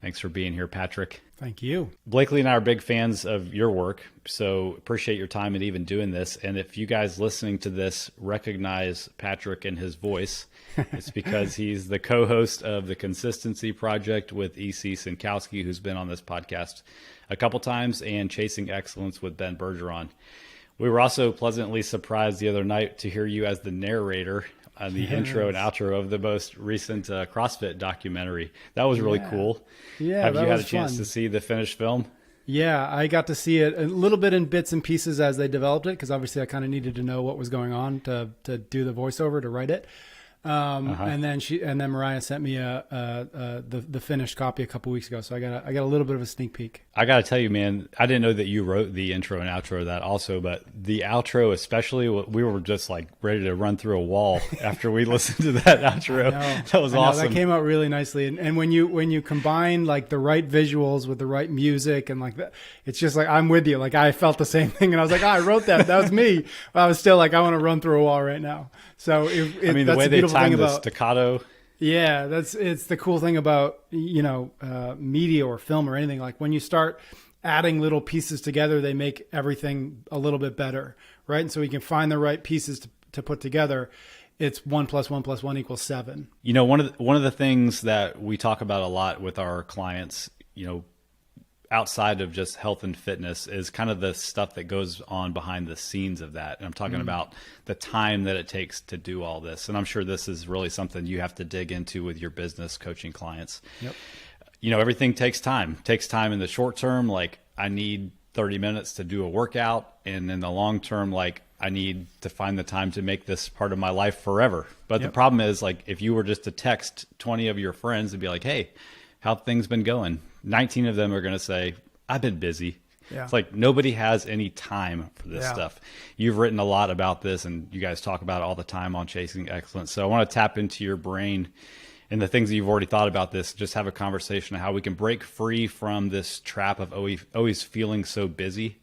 Thanks for being here, Patrick. Thank you. Blakely and I are big fans of your work, so appreciate your time and even doing this. And if you guys listening to this recognize Patrick and his voice, it's because he's the co-host of the Consistency Project with E.C. Sinkowski, who's been on this podcast a couple times, and Chasing Excellence with Ben Bergeron. We were also pleasantly surprised the other night to hear you as the narrator on the intro and outro of the most recent CrossFit documentary. That was really cool. Yeah, Have you that had a was chance fun. to see the finished film? Yeah, I got to see it a little bit in bits and pieces as they developed it, because obviously I kind of needed to know what was going on to do the voiceover, to write it. And then Mariah sent me the finished copy a couple weeks ago, so I got a little bit of a sneak peek. I got to tell you, man, I didn't know that you wrote the intro and outro of that also, but the outro especially, we were just like ready to run through a wall after we listened to that outro. That was awesome. That came out really nicely. And when you combine like the right visuals with the right music and like that, it's just like, I'm with you. Like I felt the same thing, and I was like, I wrote that. That was me. But I was still like, I want to run through a wall right now. So the way they timed the staccato. Yeah, it's the cool thing about, media or film or anything. Like when you start adding little pieces together, they make everything a little bit better, right? And so we can find the right pieces to put together. It's 1 + 1 + 1 = 7. One of the things that we talk about a lot with our clients, outside of just health and fitness, is kind of the stuff that goes on behind the scenes of that. And I'm talking about the time that it takes to do all this. And I'm sure this is really something you have to dig into with your business coaching clients. Yep. Everything takes time. Takes time in the short term, like I need 30 minutes to do a workout. And in the long term, like I need to find the time to make this part of my life forever. But the problem is, like, if you were just to text 20 of your friends and be like, hey, how things been going? 19 of them are going to say, I've been busy. Yeah. It's like nobody has any time for this stuff. You've written a lot about this, and you guys talk about it all the time on Chasing Excellence. So I want to tap into your brain and the things that you've already thought about this, just have a conversation of how we can break free from this trap of always feeling so busy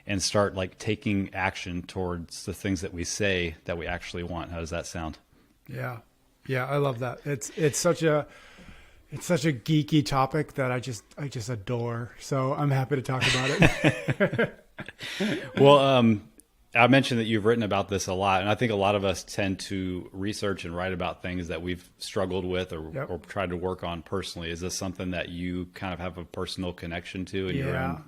and start like taking action towards the things that we say that we actually want. How does that sound? Yeah. Yeah, I love that. It's such a geeky topic that I just adore. So I'm happy to talk about it. Well, I mentioned that you've written about this a lot, and I think a lot of us tend to research and write about things that we've struggled with or tried to work on personally. Is this something that you kind of have a personal connection to in your own?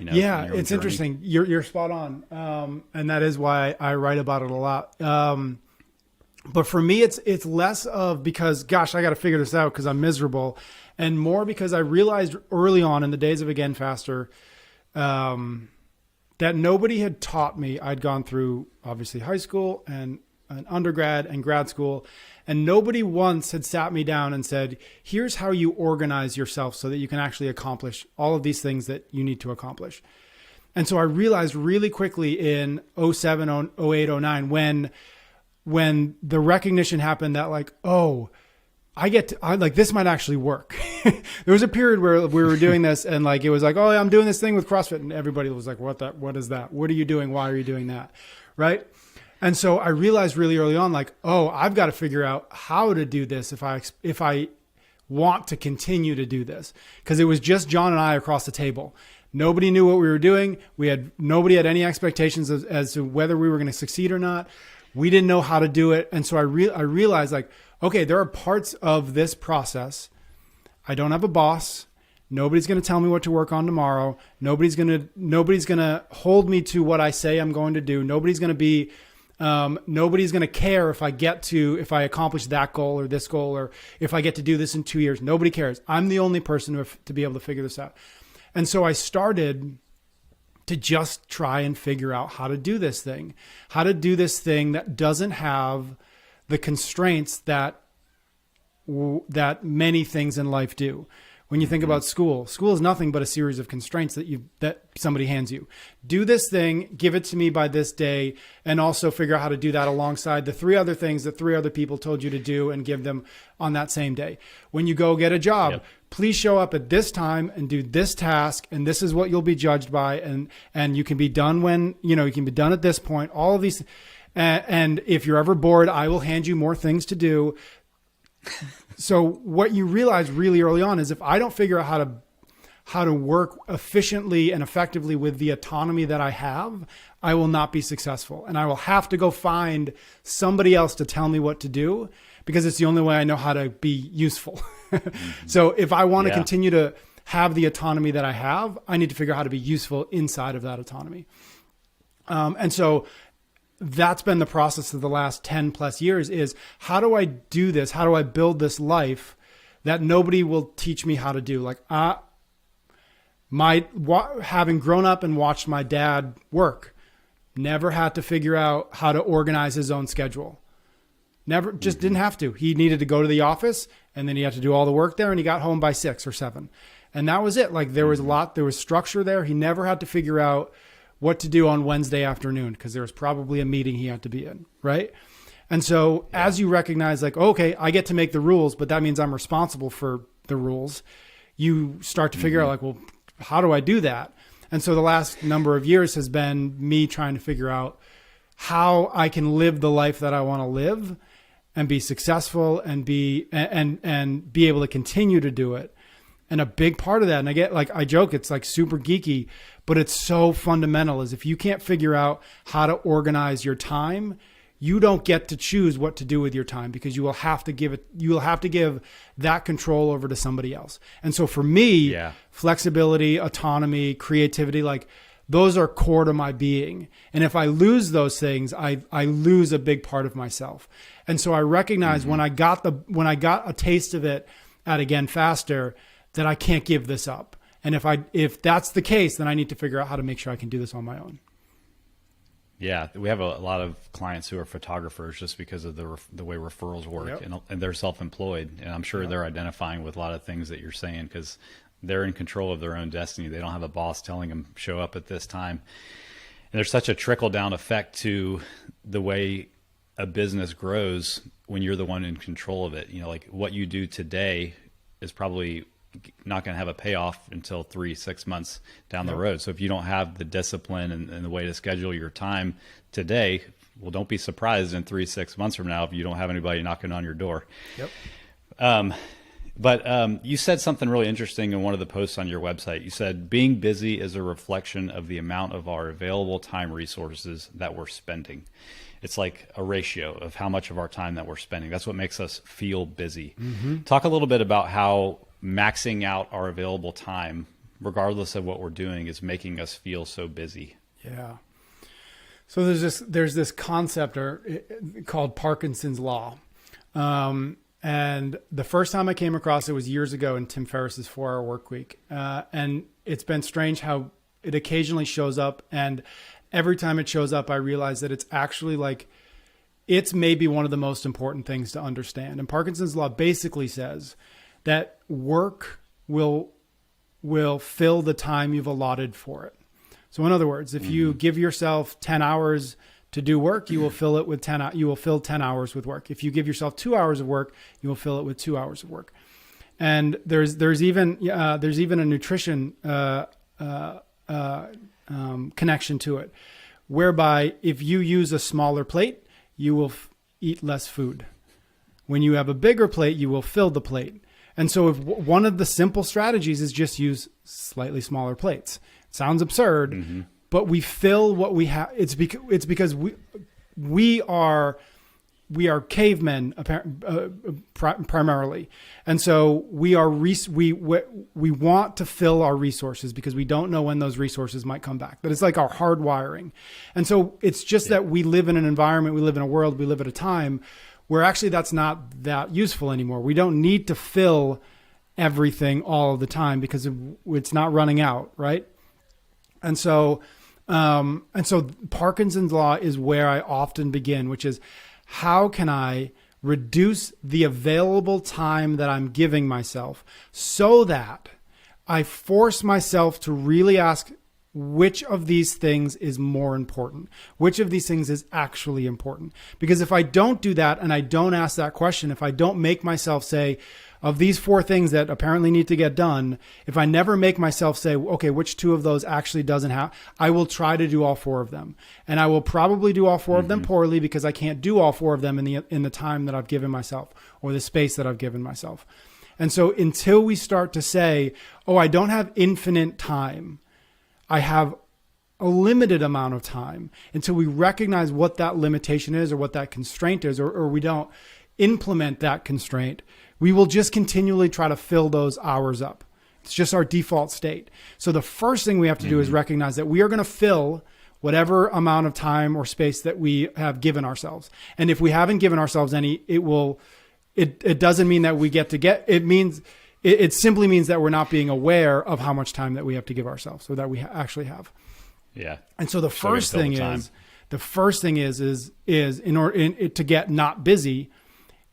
In your own it's journey? interesting. You're spot on, and that is why I write about it a lot. But for me, it's less of because, gosh, I got to figure this out because I'm miserable, and more because I realized early on in the days of Again Faster that nobody had taught me. I'd gone through obviously high school and an undergrad and grad school, and nobody once had sat me down and said, here's how you organize yourself so that you can actually accomplish all of these things that you need to accomplish. And so I realized really quickly in 07, 08, 09, when the recognition happened that like, oh, I like this might actually work. There was a period where we were doing this and like, it was like, oh, I'm doing this thing with CrossFit. And everybody was like, what is that? What are you doing? Why are you doing that? Right. And so I realized really early on, like, oh, I've got to figure out how to do this if I want to continue to do this. Because it was just John and I across the table. Nobody knew what we were doing. Nobody had any expectations as to whether we were going to succeed or not. We didn't know how to do it. And so I realized like, okay, there are parts of this process. I don't have a boss. Nobody's going to tell me what to work on tomorrow. Nobody's going to hold me to what I say I'm going to do. Nobody's going to care if I accomplish that goal or this goal, or if I get to do this in 2 years. Nobody cares. I'm the only person to be able to figure this out. And so I started to just try and figure out how to do this thing that doesn't have the constraints that many things in life do. When you think about school is nothing but a series of constraints that somebody hands you. Do this thing, give it to me by this day, and also figure out how to do that alongside the 3 other things that 3 other people told you to do and give them on that same day. When you go get a job, please show up at this time and do this task, and this is what you'll be judged by, and you can be done you can be done at this point. All of these, and if you're ever bored, I will hand you more things to do. So what you realize really early on is if I don't figure out how to work efficiently and effectively with the autonomy that I have, I will not be successful. And I will have to go find somebody else to tell me what to do because it's the only way I know how to be useful. So if I want to continue to have the autonomy that I have, I need to figure out how to be useful inside of that autonomy. And so that's been the process of the last 10 plus years is how do I do this? How do I build this life that nobody will teach me how to do? Like, having grown up and watched my dad work, never had to figure out how to organize his own schedule. Never, just didn't have to. He needed to go to the office and then he had to do all the work there and he got home by 6 or 7. And that was it. Like there was structure there. He never had to figure out what to do on Wednesday afternoon because there was probably a meeting he had to be in, right? And so as you recognize like, okay, I get to make the rules, but that means I'm responsible for the rules. You start to figure out like, well, how do I do that? And so the last number of years has been me trying to figure out how I can live the life that I want to live and be successful and be able to continue to do it. And a big part of that, and I joke, it's like super geeky, but it's so fundamental is if you can't figure out how to organize your time, you don't get to choose what to do with your time because you will have to give that control over to somebody else. And so for me, flexibility, autonomy, creativity, like those are core to my being. And if I lose those things, I lose a big part of myself. And so I recognize when I got a taste of it at Again Faster, that I can't give this up. And if that's the case, then I need to figure out how to make sure I can do this on my own. Yeah, we have a lot of clients who are photographers just because of the way referrals work, and they're self-employed. And I'm sure they're identifying with a lot of things that you're saying because they're in control of their own destiny. They don't have a boss telling them show up at this time. And there's such a trickle-down effect to the way a business grows when you're the one in control of it. You know, like what you do today is probably not going to have a payoff until 3-6 months down the road. So if you don't have the discipline and the way to schedule your time today, well, don't be surprised in 3-6 months from now if you don't have anybody knocking on your door. But you said something really interesting in one of the posts on your website. You said being busy is a reflection of the amount of our available time resources that we're spending. It's like a ratio of how much of our time that we're spending. That's what makes us feel busy. Talk a little bit about how maxing out our available time, regardless of what we're doing, is making us feel so busy. Yeah. So there's this concept called Parkinson's law. And the first time I came across it was years ago in Tim Ferriss's 4-Hour Workweek. And it's been strange how it occasionally shows up. And every time it shows up, I realize that it's actually like, it's maybe one of the most important things to understand. And Parkinson's law basically says that work will fill the time you've allotted for it. So in other words, if you give yourself 10 hours to do work, you will fill it with 10. You will fill 10 hours with work. If you give yourself 2 hours of work, you will fill it with 2 hours of work. And there's even a nutrition connection to it, whereby if you use a smaller plate, you will eat less food. When you have a bigger plate, you will fill the plate. And so if one of the simple strategies is just use slightly smaller plates. It sounds absurd, but we fill what we have. It's because we are cavemen primarily. And so we want to fill our resources because we don't know when those resources might come back. But it's like our hardwiring. And so it's just that we live in an environment, we live in a world, we live at a time where actually that's not that useful anymore. We don't need to fill everything all of the time because it's not running out, right? And so Parkinson's law is where I often begin, which is how can I reduce the available time that I'm giving myself so that I force myself to really ask which of these things is more important? Which of these things is actually important? Because if I don't do that and I don't ask that question, if I don't make myself say, of these 4 things that apparently need to get done, if I never make myself say, okay, which 2 of those actually doesn't have, I will try to do all 4 of them. And I will probably do all 4 of them poorly because I can't do all 4 of them in the time that I've given myself or the space that I've given myself. And so until we start to say, oh, I don't have infinite time, I have a limited amount of time, until we recognize what that limitation is or what that constraint is, or we don't implement that constraint, we will just continually try to fill those hours up. It's just our default state. So the first thing we have to do is recognize that we are going to fill whatever amount of time or space that we have given ourselves. And if we haven't given ourselves any, it doesn't mean that we it simply means that we're not being aware of how much time that we have to give ourselves, or that we actually have. Yeah. And so the first thing is in order to get not busy,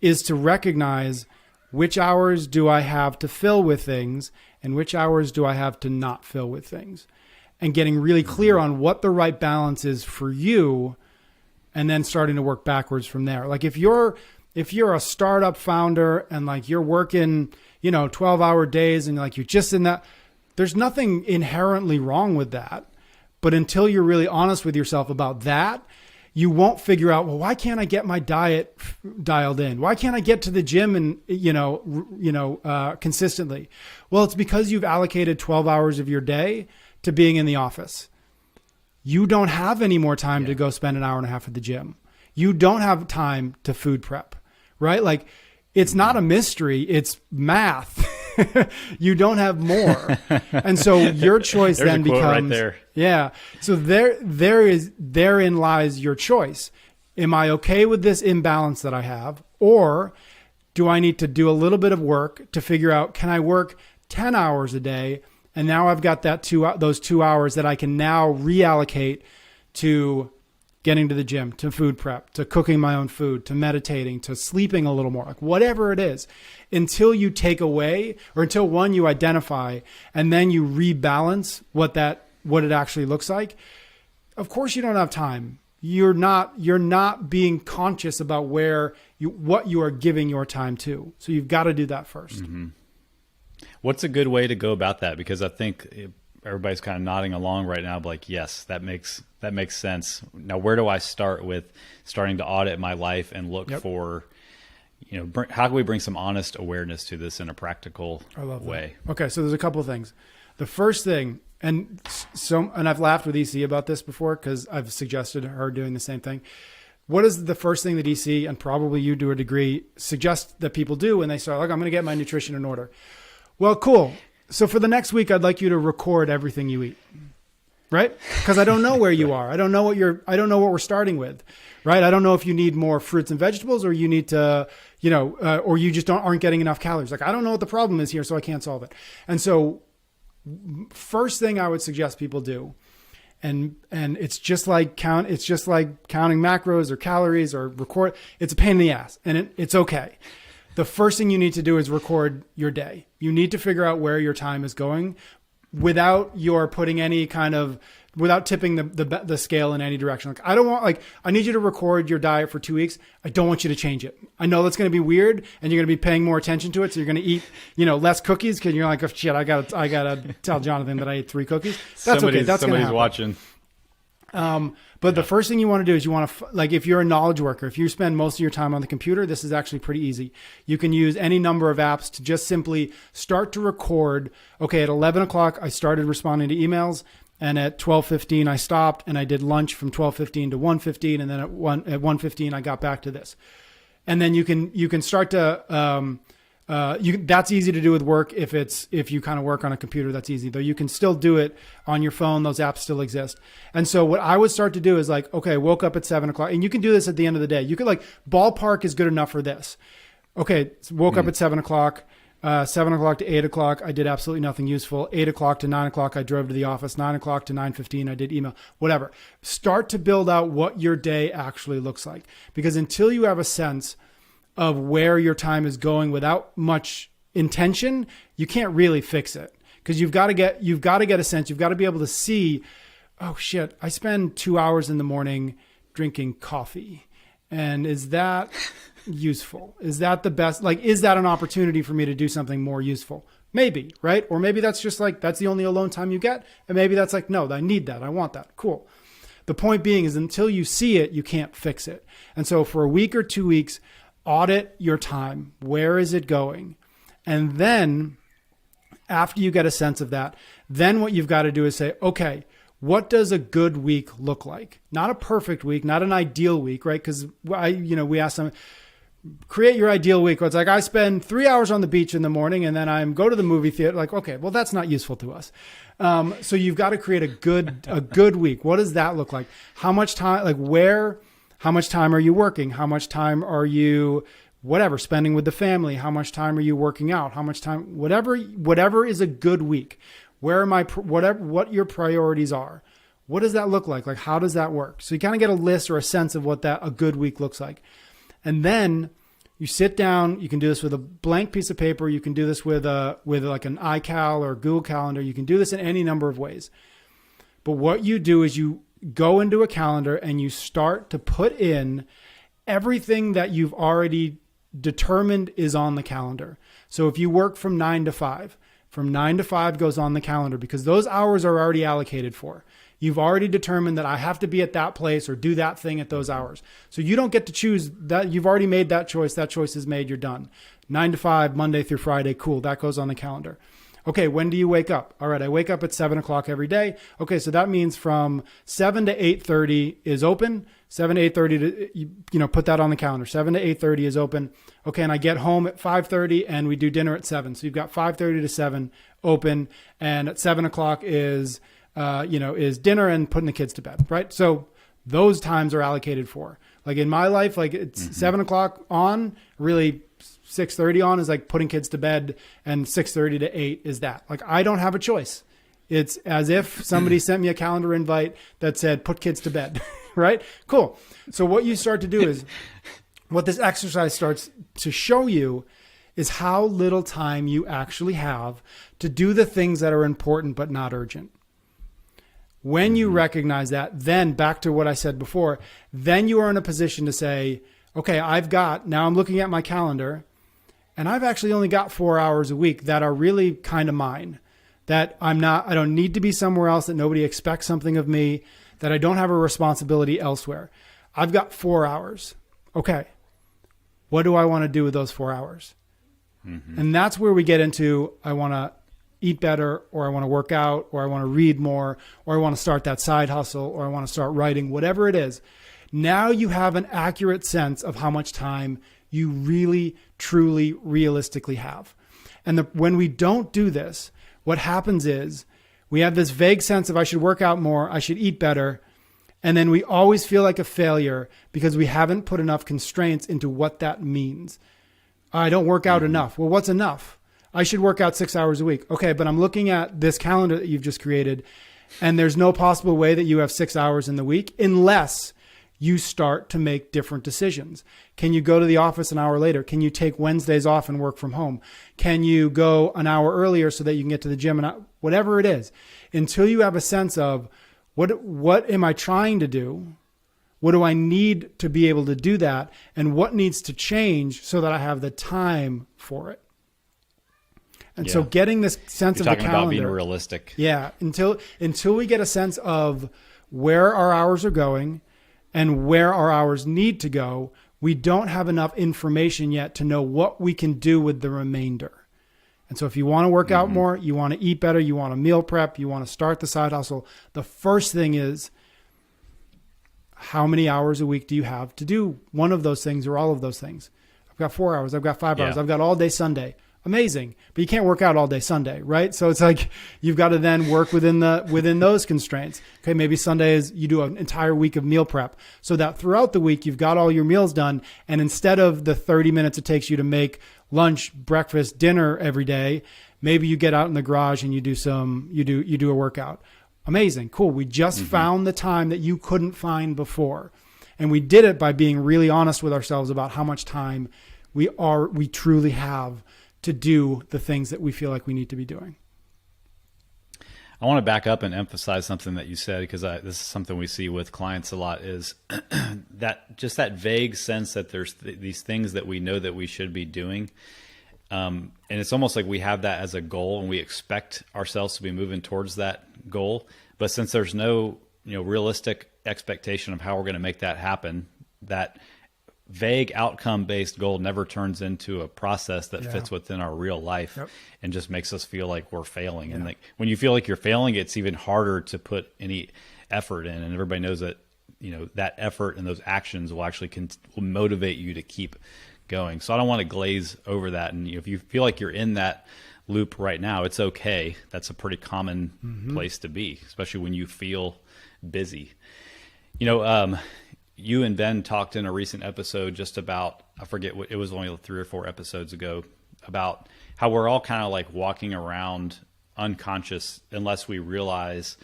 is to recognize which hours do I have to fill with things and which hours do I have to not fill with things, and getting really clear on what the right balance is for you, and then starting to work backwards from there. Like if you're a startup founder and like you're working, 12-hour days and like you're just in that, there's nothing inherently wrong with that. But until you're really honest with yourself about that, you won't figure out, well, why can't I get my diet dialed in? Why can't I get to the gym and, consistently? Well, it's because you've allocated 12 hours of your day to being in the office. You don't have any more time to go spend an hour and a half at the gym. You don't have time to food prep, right? Like, it's not a mystery. It's math. You don't have more. And so your choice then becomes right there. Yeah. So therein lies your choice. Am I okay with this imbalance that I have? Or do I need to do a little bit of work to figure out, can I work 10 hours a day? And now I've got those 2 hours that I can now reallocate to getting to the gym, to food prep, to cooking my own food, to meditating, to sleeping a little more, like whatever it is, until you take away, or until one, you identify, and then you rebalance what it actually looks like. Of course you don't have time. You're not being conscious about what you are giving your time to. So you've got to do that first. Mm-hmm. What's a good way to go about that? Because I think everybody's kind of nodding along right now, like, yes, that makes sense. Now, where do I start with starting to audit my life and look for, how can we bring some honest awareness to this in a practical way? Okay. So there's a couple of things. The first thing, and I've laughed with EC about this before, because I've suggested her doing the same thing. What is the first thing that EC, and probably you to a degree, suggest that people do when they start, like, I'm going to get my nutrition in order? Well, cool. So for the next week, I'd like you to record everything you eat, right? Because I don't know where you are. I don't know what we're starting with, right? I don't know if you need more fruits and vegetables, or you need to, or you just aren't getting enough calories. Like, I don't know what the problem is here, so I can't solve it. And so first thing I would suggest people do, and it's just like counting macros or calories or record. It's a pain in the ass, and it's okay. The first thing you need to do is record your day. You need to figure out where your time is going without tipping the scale in any direction. Like, I need you to record your diet for 2 weeks. I don't want you to change it. I know that's going to be weird, and you're going to be paying more attention to it. So you're going to eat, less cookies, because you're like, oh shit, I gotta tell Jonathan that I ate 3 cookies. That's okay. That's somebody's watching. But the first thing you want to do is you want to, like, if you're a knowledge worker, if you spend most of your time on the computer, this is actually pretty easy. You can use any number of apps to just simply start to record. Okay, at 11 o'clock, I started responding to emails, and at 12:15, I stopped, and I did lunch from 12:15 to 1:15, and then at 1:15, I got back to this. And then you can start to, that's easy to do with work. If you kind of work on a computer, that's easy, though you can still do it on your phone. Those apps still exist. And so what I would start to do is, like, okay, woke up at 7 o'clock, and you can do this at the end of the day. You could, like, ballpark is good enough for this. Okay. So woke up at 7 o'clock, 7 o'clock to 8 o'clock. I did absolutely nothing useful. 8 o'clock to 9 o'clock. I drove to the office. 9 o'clock to 9:15. I did email, whatever. Start to build out what your day actually looks like, because until you have a sense of where your time is going without much intention, you can't really fix it, because you've got to get a sense. You've got to be able to see, oh shit, I spend 2 hours in the morning drinking coffee. And is that useful? Is that the best? Like, is that an opportunity for me to do something more useful? Maybe, right? Or maybe that's just like, that's the only alone time you get. And maybe that's like, no, I need that. I want that. Cool. The point being is until you see it, you can't fix it. And so for a week or 2 weeks, audit your time. Where is it going? And then after you get a sense of that, then what you've got to do is say, okay, what does a good week look like? Not a perfect week, not an ideal week, right? Because we asked them, create your ideal week. It's like, I spend 3 hours on the beach in the morning and then I go to the movie theater. Like, okay, well, that's not useful to us. So you've got to create a good week. What does that look like? How much time, how much time are you working? How much time are you, spending with the family? How much time are you working out? How much time, whatever is a good week. What your priorities are. What does that look like? Like, how does that work? So you kind of get a list or a sense of what a good week looks like. And then you sit down, you can do this with a blank piece of paper. You can do this with like an iCal or Google Calendar. You can do this in any number of ways. But what you do is you go into a calendar and you start to put in everything that you've already determined is on the calendar. So if you work from 9 to 5, from 9 to 5 goes on the calendar because those hours are already allocated for. You've already determined that I have to be at that place or do that thing at those hours. So you don't get to choose that. You've already made that choice. That choice is made. You're done. 9 to 5, Monday through Friday. Cool. That goes on the calendar. Okay. When do you wake up? All right. I wake up at 7 o'clock every day. Okay. So that means from 7 to 8:30 is open. 7 to 8:30 to, put that on the calendar. 7 to 8:30 is open. Okay. And I get home at 5:30 and we do dinner at 7. So you've got 5:30 to 7 open. And at 7 o'clock is dinner and putting the kids to bed, right? So those times are allocated for. Like in my life, like it's 7 o'clock on, really 6:30 on is like putting kids to bed, and 6:30 to 8 is that. Like I don't have a choice. It's as if somebody sent me a calendar invite that said, put kids to bed, right? Cool. So what you start to do is, what this exercise starts to show you is how little time you actually have to do the things that are important but not urgent. When you recognize that, then back to what I said before, then you are in a position to say, okay, now I'm looking at my calendar and I've actually only got 4 hours a week that are really kind of mine, that I don't need to be somewhere else, that nobody expects something of me, that I don't have a responsibility elsewhere. I've got 4 hours. Okay. What do I want to do with those 4 hours? Mm-hmm. And that's where we get into, I want to eat better, or I want to work out, or I want to read more, or I want to start that side hustle, or I want to start writing, whatever it is. Now you have an accurate sense of how much time you really, truly, realistically have. And when we don't do this, what happens is we have this vague sense of I should work out more, I should eat better. And then we always feel like a failure because we haven't put enough constraints into what that means. I don't work out enough. Well, what's enough? I should work out 6 hours a week. Okay, but I'm looking at this calendar that you've just created, and there's no possible way that you have 6 hours in the week unless you start to make different decisions. Can you go to the office an hour later? Can you take Wednesdays off and work from home? Can you go an hour earlier so that you can get to the gym? And whatever it is, until you have a sense of what am I trying to do? What do I need to be able to do that? And what needs to change so that I have the time for it? And so getting this sense of the calendar. About being realistic. Yeah. Until we get a sense of where our hours are going and where our hours need to go, we don't have enough information yet to know what we can do with the remainder. And so if you want to work out more, you want to eat better, you want to meal prep, you want to start the side hustle, the first thing is, how many hours a week do you have to do one of those things or all of those things? I've got 4 hours. I've got 5 hours. I've got all day Sunday. Amazing. But you can't work out all day Sunday, right? So it's like you've got to then work within those constraints. Okay, maybe Sunday is you do an entire week of meal prep so that throughout the week you've got all your meals done, and instead of the 30 minutes it takes you to make lunch, breakfast, dinner every day, maybe you get out in the garage and you do a workout. Amazing. Cool. We just found the time that you couldn't find before. And we did it by being really honest with ourselves about how much time we truly have to do the things that we feel like we need to be doing. I want to back up and emphasize something that you said, because this is something we see with clients a lot, is that vague sense that there's these things that we know that we should be doing. And it's almost like we have that as a goal and we expect ourselves to be moving towards that goal. But since there's no, realistic expectation of how we're going to make that happen, that vague outcome-based goal never turns into a process that fits within our real life and just makes us feel like we're failing. And like when you feel like you're failing, it's even harder to put any effort in. And everybody knows that, that effort and those actions will actually will motivate you to keep going. So I don't want to glaze over that. And if you feel like you're in that loop right now, it's okay. That's a pretty common place to be, especially when you feel busy. You and Ben talked in a recent episode just about, I forget what, it was only 3 or 4 episodes ago, about how we're all kind of like walking around unconscious unless we realize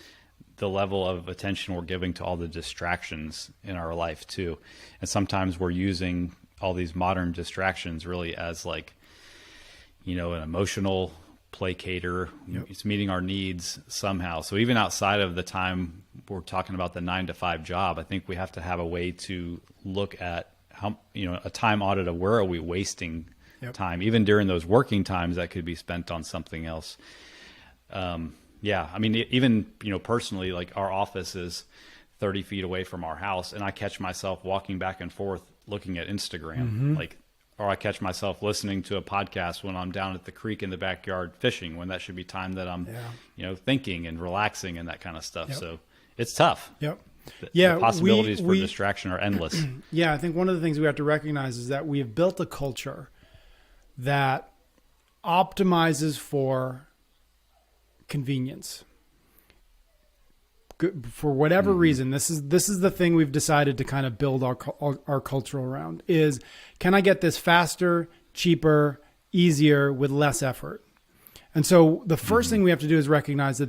the level of attention we're giving to all the distractions in our life too. And sometimes we're using all these modern distractions really as like, an emotional placator. It's meeting our needs somehow. So even outside of the time we're talking about the 9-to-5 job, I think we have to have a way to look at how, a time audit of where are we wasting time, even during those working times that could be spent on something else. I mean, even, personally, like our office is 30 feet away from our house, and I catch myself walking back and forth looking at Instagram, or I catch myself listening to a podcast when I'm down at the creek in the backyard fishing, when that should be time that I'm, thinking and relaxing and that kind of stuff. So it's tough. The possibilities for distraction are endless. I think one of the things we have to recognize is that we have built a culture that optimizes for convenience. For whatever reason, this is the thing we've decided to kind of build our culture around is, can I get this faster, cheaper, easier with less effort? And so the first thing we have to do is recognize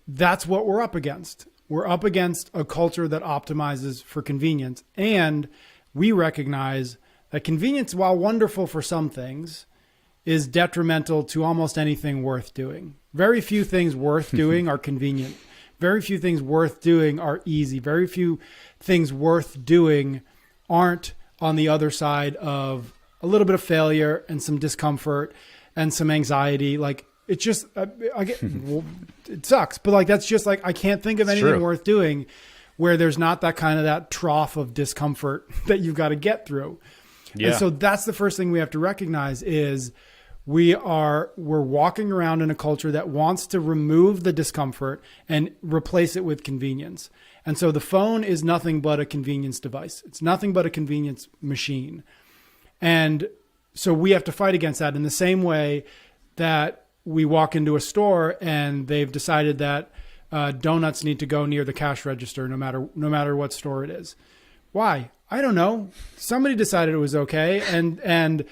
that's what we're up against. We're up against a culture that optimizes for convenience. And we recognize that convenience, while wonderful for some things, is detrimental to almost anything worth doing. Very few things worth doing are convenient. Very few things worth doing are easy. Very few things worth doing aren't on the other side of a little bit of failure and some discomfort and some anxiety. Like it's just, it sucks, but like, that's just like, I can't think of anything worth doing where there's not that trough of discomfort that you've got to get through. And so that's the first thing we have to recognize is we're walking around in a culture that wants to remove the discomfort and replace it with convenience. And so the phone is nothing but a convenience device. It's nothing but a convenience machine. And so we have to fight against that in the same way that we walk into a store and they've decided that donuts need to go near the cash register no matter what store it is. Why? I don't know. Somebody decided it was okay, and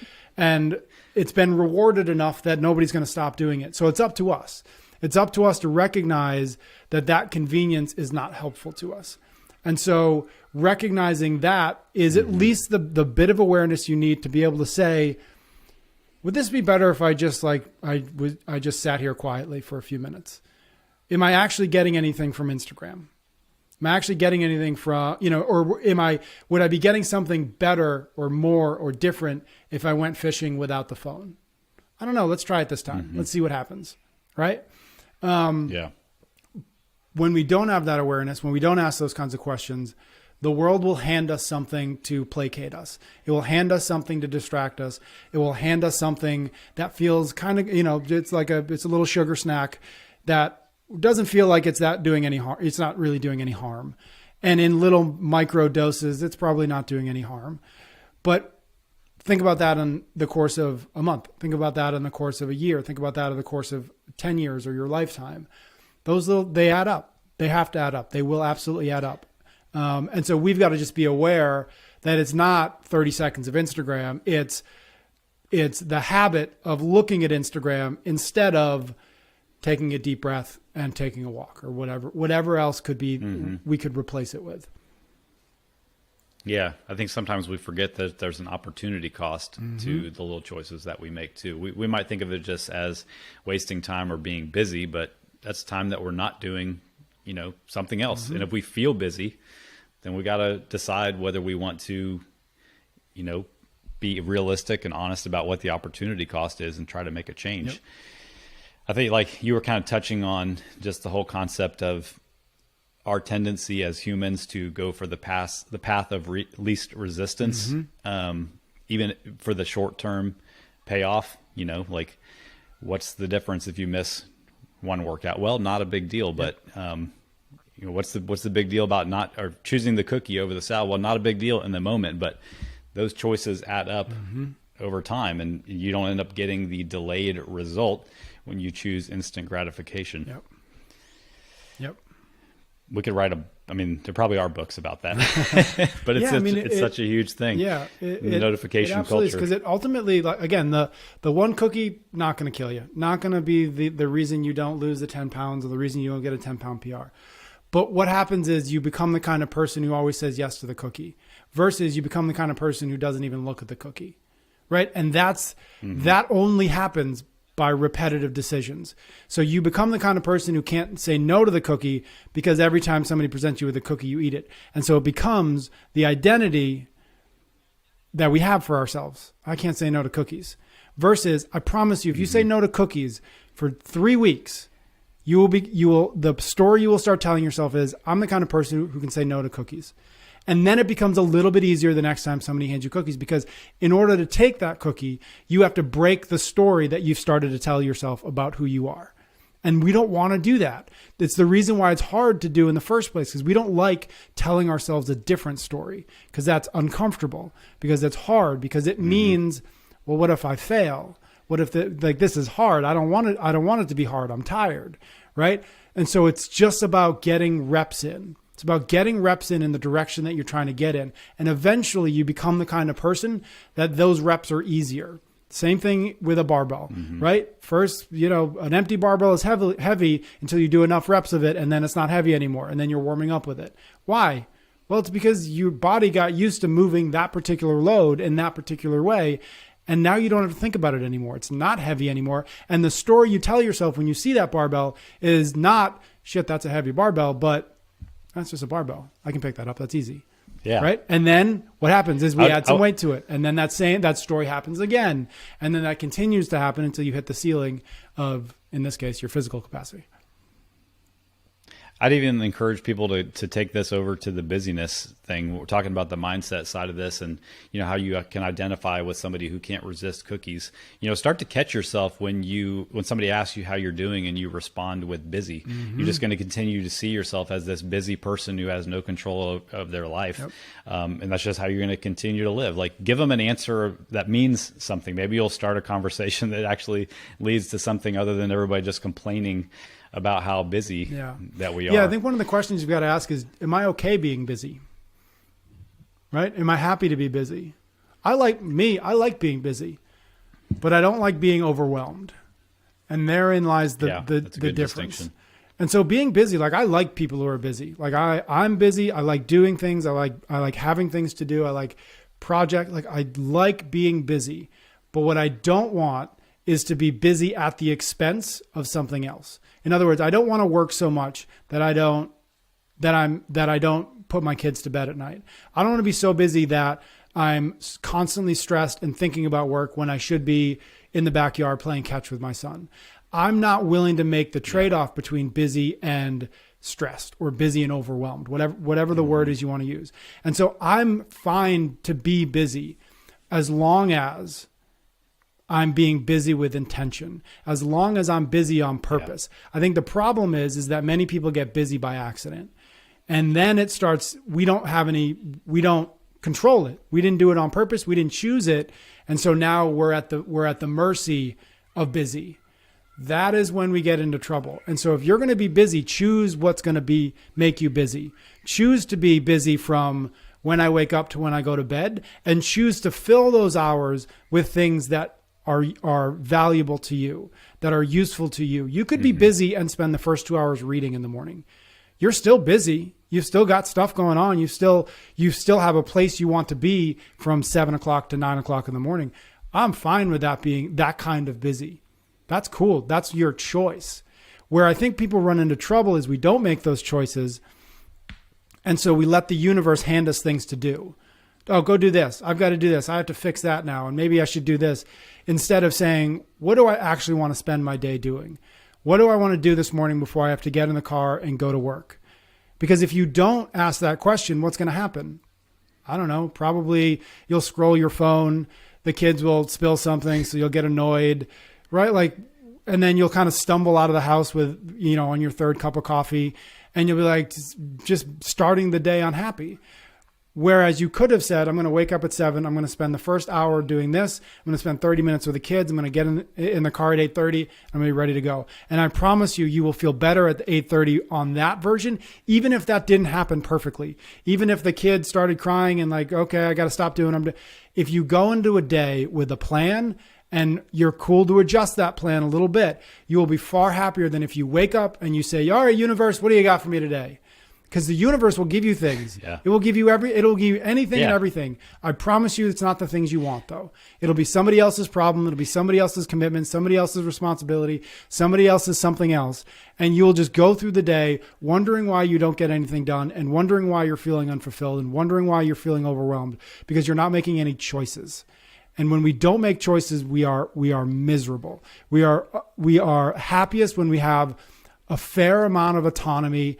it's been rewarded enough that nobody's going to stop doing it. So it's up to us. It's up to us to recognize that convenience is not helpful to us. And so recognizing that is at least the bit of awareness you need to be able to say, would this be better if I just I just sat here quietly for a few minutes? Am I actually getting anything from Instagram? Am I actually getting anything from, or would I be getting something better or more or different if I went fishing without the phone? I don't know. Let's try it this time. Let's see what happens. Right. When we don't have that awareness, when we don't ask those kinds of questions, the world will hand us something to placate us. It will hand us something to distract us. It will hand us something that feels kind of, it's a little sugar snack that doesn't feel like it's doing any harm. It's not really doing any harm. And in little micro doses, it's probably not doing any harm. But think about that in the course of a month. Think about that in the course of a year. Think about that in the course of 10 years or your lifetime. They add up. They have to add up. They will absolutely add up. And so we've got to just be aware that it's not 30 seconds of Instagram. It's the habit of looking at Instagram instead of taking a deep breath and taking a walk or whatever else could be, we could replace it with. Yeah, I think sometimes we forget that there's an opportunity cost to the little choices that we make too. We might think of it just as wasting time or being busy, but that's time that we're not doing, something else. And if we feel busy, then we got to decide whether we want to, be realistic and honest about what the opportunity cost is and try to make a change. Yep. I think like you were kind of touching on just the whole concept of our tendency as humans to go for the path of least resistance, even for the short term payoff. Like what's the difference if you miss one workout? Well, not a big deal, but what's the big deal about choosing the cookie over the salad? Well, not a big deal in the moment, but those choices add up over time, and you don't end up getting the delayed result when you choose instant gratification. Yep. We could write there probably are books about that, but it's such a huge thing. Yeah. Notification culture. Because it ultimately, again, the one cookie, not going to kill you. Not going to be the reason you don't lose the 10 pounds or the reason you don't get a 10-pound PR. But what happens is you become the kind of person who always says yes to the cookie versus you become the kind of person who doesn't even look at the cookie. Right. And that only happens by repetitive decisions. So you become the kind of person who can't say no to the cookie because every time somebody presents you with a cookie, you eat it. And so it becomes the identity that we have for ourselves. I can't say no to cookies. Versus, I promise you, if you say no to cookies for 3 weeks, the story you will start telling yourself is, I'm the kind of person who can say no to cookies. And then it becomes a little bit easier the next time somebody hands you cookies, because in order to take that cookie, you have to break the story that you've started to tell yourself about who you are. And we don't want to do that. It's the reason why it's hard to do in the first place, because we don't like telling ourselves a different story, because that's uncomfortable, because it's hard, because it means, well, what if I fail? What if this is hard? I don't want it to be hard. I'm tired, right? And so it's just about getting reps in. It's about getting reps in the direction that you're trying to get in. And eventually you become the kind of person that those reps are easier. Same thing with a barbell, right? First, an empty barbell is heavy until you do enough reps of it, and then it's not heavy anymore. And then you're warming up with it. Why? Well, it's because your body got used to moving that particular load in that particular way. And now you don't have to think about it anymore. It's not heavy anymore. And the story you tell yourself when you see that barbell is not, shit, that's a heavy barbell, but that's just a barbell. I can pick that up. That's easy. Yeah. Right. And then what happens is we add some weight to it. And then that story happens again. And then that continues to happen until you hit the ceiling of, in this case, your physical capacity. I'd even encourage people to take this over to the busyness thing. We're talking about the mindset side of this, and how you can identify with somebody who can't resist cookies. Start to catch yourself when somebody asks you how you're doing and you respond with busy. You're just going to continue to see yourself as this busy person who has no control of their life. Yep. And that's just how you're going to continue to live. Like, give them an answer that means something. Maybe you'll start a conversation that actually leads to something other than everybody just complaining about how busy that we are. Yeah, I think one of the questions you've got to ask is, am I okay being busy? Right? Am I happy to be busy? I like being busy, but I don't like being overwhelmed. And therein lies the difference. And so being busy, I like people who are busy. I'm busy. I like doing things. I like having things to do. I like project. I like being busy. But what I don't want is to be busy at the expense of something else. In other words, I don't want to work so much that I don't put my kids to bed at night. I don't want to be so busy that I'm constantly stressed and thinking about work when I should be in the backyard playing catch with my son. I'm not willing to make the trade-off between busy and stressed, or busy and overwhelmed, whatever the word is you want to use. And so I'm fine to be busy as long as I'm being busy with intention, as long as I'm busy on purpose. Yeah. I think the problem is that many people get busy by accident. And then it starts, we don't control it. We didn't do it on purpose. We didn't choose it. And so now we're at the mercy of busy. That is when we get into trouble. And so if you're going to be busy, choose what's going to make you busy. Choose to be busy from when I wake up to when I go to bed, and choose to fill those hours with things that are valuable to you, that are useful to you. You could be busy and spend the first 2 hours reading in the morning. you're still busy. You've still got stuff going on. You still have a place you want to be from 7 o'clock to 9 o'clock in the morning. I'm fine with that being that kind of busy. That's cool. That's your choice. Where I think people run into trouble is we don't make those choices. And so we let the universe hand us things to do. Oh, go do this. I've got to do this. I have to fix that now. And maybe I should do this. Instead of saying, what do I actually want to spend my day doing? What do I want to do this morning before I have to get in the car and go to work? Because if you don't ask that question, what's going to happen? I don't know. Probably you'll scroll your phone. The kids will spill something, so you'll get annoyed, right? Like, and then you'll kind of stumble out of the house with, on your third cup of coffee, and you'll be like, just starting the day unhappy. Whereas you could have said, I'm going to wake up at 7. I'm going to spend the first hour doing this. I'm going to spend 30 minutes with the kids. I'm going to get in the car at 8:30. I'm going to be ready to go. And I promise you, you will feel better at the 8:30 on that version, even if that didn't happen perfectly. Even if the kid started crying and like, okay, I got to stop doing them. If you go into a day with a plan and you're cool to adjust that plan a little bit, you will be far happier than if you wake up and you say, all right, universe, what do you got for me today? Because the universe will give you things. Yeah. It'll give you anything and everything. I promise you it's not the things you want though. It'll be somebody else's problem. It'll be somebody else's commitment, somebody else's responsibility, somebody else's something else. And you'll just go through the day wondering why you don't get anything done and wondering why you're feeling unfulfilled and wondering why you're feeling overwhelmed because you're not making any choices. And when we don't make choices, we are miserable. We are happiest when we have a fair amount of autonomy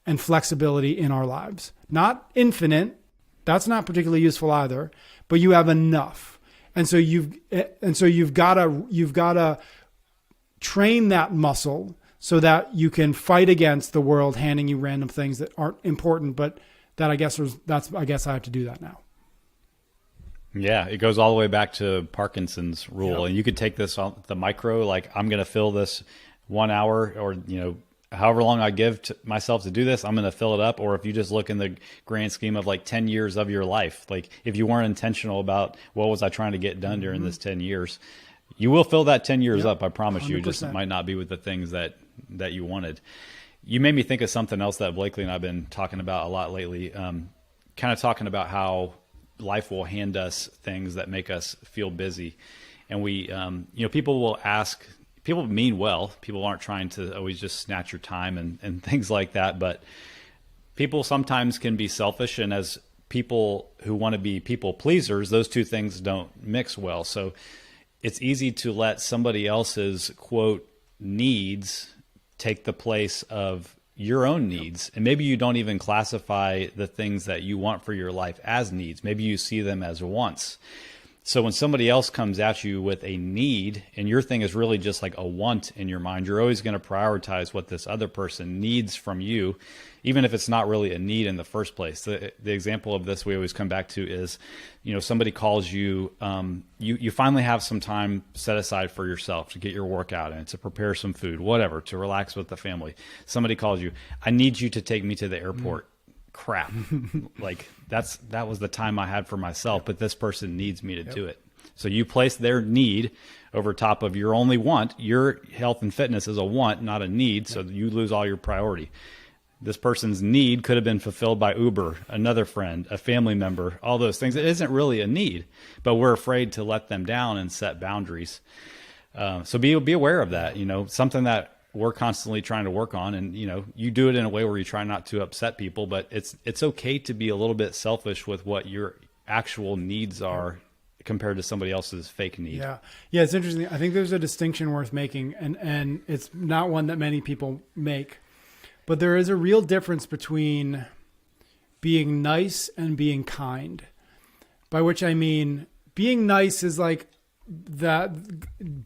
and flexibility in our lives. Not infinite. That's not particularly useful either, but you have enough. And so you've got to train that muscle so that you can fight against the world handing you random things that aren't important, but that I guess I have to do that now. Yeah, it goes all the way back to Parkinson's rule. Yep. And you could take this on the micro, like I'm going to fill this 1 hour or, however long I give to myself to do this, I'm going to fill it up. Or if you just look in the grand scheme of like 10 years of your life, like if you weren't intentional about what was I trying to get done during this 10 years, you will fill that 10 years up. I promise 100%. You. Just it might not be with the things that you wanted. You made me think of something else that Blakely and I've been talking about a lot lately, kind of talking about how life will hand us things that make us feel busy. And we, people will ask, people mean well. People aren't trying to always just snatch your time and things like that. But people sometimes can be selfish. And as people who want to be people pleasers, those two things don't mix well. So it's easy to let somebody else's, quote, needs take the place of your own needs. And maybe you don't even classify the things that you want for your life as needs. Maybe you see them as wants. So when somebody else comes at you with a need and your thing is really just like a want in your mind, you're always going to prioritize what this other person needs from you, even if it's not really a need in the first place. The example of this we always come back to is, somebody calls you, you finally have some time set aside for yourself to get your workout in, to prepare some food, whatever, to relax with the family. Somebody calls you, I need you to take me to the airport. Crap. Like that was the time I had for myself, but this person needs me to do it. So you place their need over top of your only want. Your health and fitness is a want, not a need. So you lose all your priority. This person's need could have been fulfilled by Uber, another friend, a family member, all those things. It isn't really a need, but we're afraid to let them down and set boundaries. So be aware of that, something that we're constantly trying to work on. And, you do it in a way where you try not to upset people, but it's okay to be a little bit selfish with what your actual needs are compared to somebody else's fake need. Yeah. Yeah. It's interesting. I think there's a distinction worth making and it's not one that many people make, but there is a real difference between being nice and being kind, by which I mean being nice is like that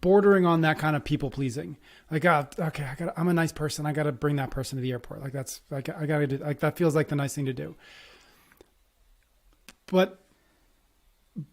bordering on that kind of people pleasing. Like, okay, I'm a nice person. I got to bring that person to the airport. Like that's like, I got to do, like, that feels like the nice thing to do. But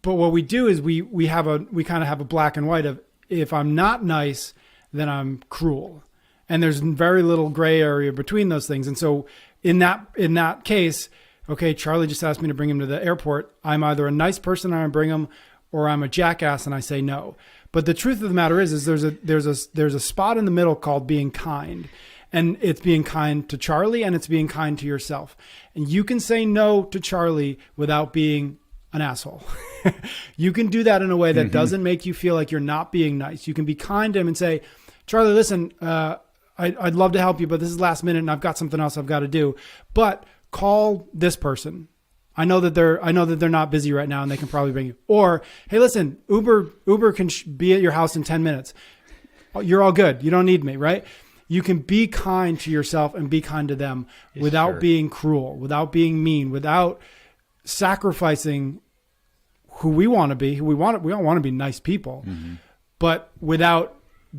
what we do is we kind of have a black and white of, if I'm not nice, then I'm cruel. And there's very little gray area between those things. And so in that case, okay, Charlie just asked me to bring him to the airport. I'm either a nice person and I bring him, or I'm a jackass and I say no. But the truth of the matter is there's a spot in the middle called being kind. And it's being kind to Charlie, and it's being kind to yourself. And you can say no to Charlie without being an asshole. You can do that in a way that doesn't make you feel like you're not being nice. You can be kind to him and say, Charlie, listen, I'd love to help you, but this is last minute and I've got something else I've got to do. But call this person. I know that they're not busy right now and they can probably bring you. Or, hey, listen, Uber can be at your house in 10 minutes. You're all good. You don't need me, right? You can be kind to yourself and be kind to them without being cruel, without being mean, without sacrificing who we want to be. We all want to be nice people, but without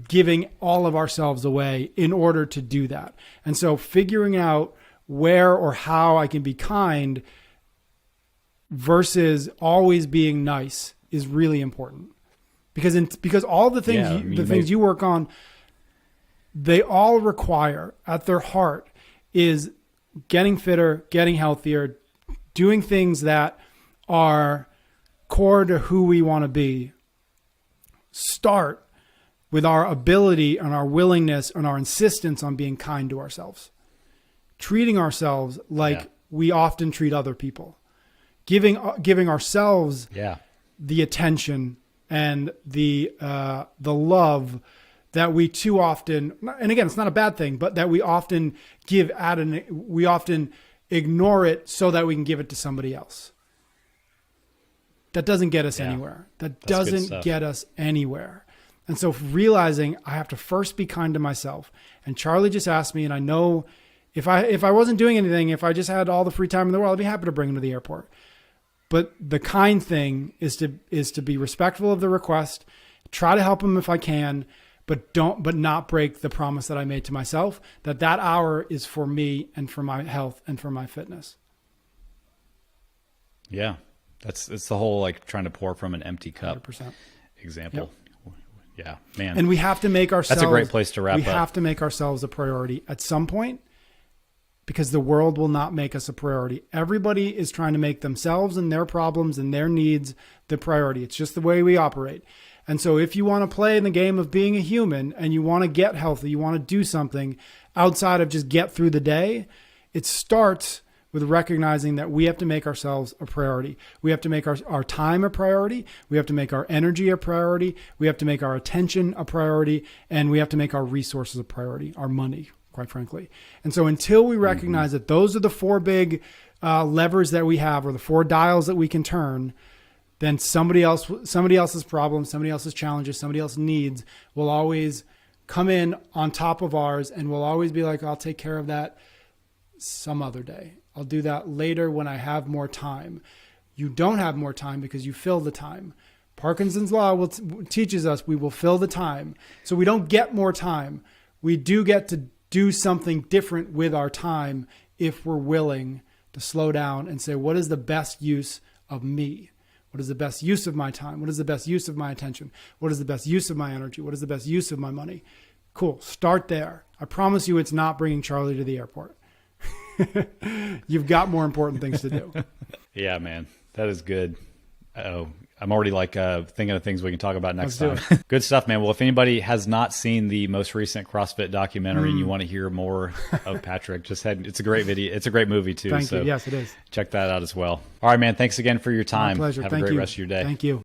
giving all of ourselves away in order to do that. And so figuring out where or how I can be kind versus always being nice is really important, because all the things things you work on, they all require at their heart is getting fitter, getting healthier, doing things that are core to who we want to be. Start with our ability and our willingness and our insistence on being kind to ourselves, treating ourselves like we often treat other people. Giving ourselves the attention and the love that we too often, and again, it's not a bad thing, but that we often give we often ignore it so that we can give it to somebody else. That doesn't get us anywhere. That doesn't get us anywhere. And so realizing I have to first be kind to myself. And Charlie just asked me, and I know if I wasn't doing anything, if I just had all the free time in the world, I'd be happy to bring him to the airport. But the kind thing is to be respectful of the request, try to help him if I can, but not break the promise that I made to myself, that hour is for me and for my health and for my fitness. Yeah. It's the whole like trying to pour from an empty cup 100%. example. Yep. Yeah, man. And we have to make ourselves, that's a great place to wrap up. We have to make ourselves a priority at some point, because the world will not make us a priority. Everybody is trying to make themselves and their problems and their needs the priority. It's just the way we operate. And so if you want to play in the game of being a human and you want to get healthy, you want to do something outside of just get through the day, it starts with recognizing that we have to make ourselves a priority. We have to make our time a priority. We have to make our energy a priority. We have to make our attention a priority. And we have to make our resources a priority, our money, quite frankly. And so until we recognize that those are the four big levers that we have, or the four dials that we can turn, then somebody else's problems, somebody else's challenges, somebody else's needs will always come in on top of ours, and we'll always be like, I'll take care of that some other day. I'll do that later when I have more time. You don't have more time because you fill the time. Parkinson's law teaches us we will fill the time. So we don't get more time. We do get to do something different with our time if we're willing to slow down and say, what is the best use of me? What is the best use of my time? What is the best use of my attention? What is the best use of my energy? What is the best use of my money? Cool. Start there. I promise you it's not bringing Charlie to the airport. You've got more important things to do. Yeah, man, that is good. Oh, I'm already like thinking of things we can talk about next time. Good stuff, man. Well, if anybody has not seen the most recent CrossFit documentary and you want to hear more of Patrick, just it's a great video. It's a great movie too. Thank you. Yes, it is. Check that out as well. All right, man. Thanks again for your time. My pleasure. Have a great rest of your day. Thank you.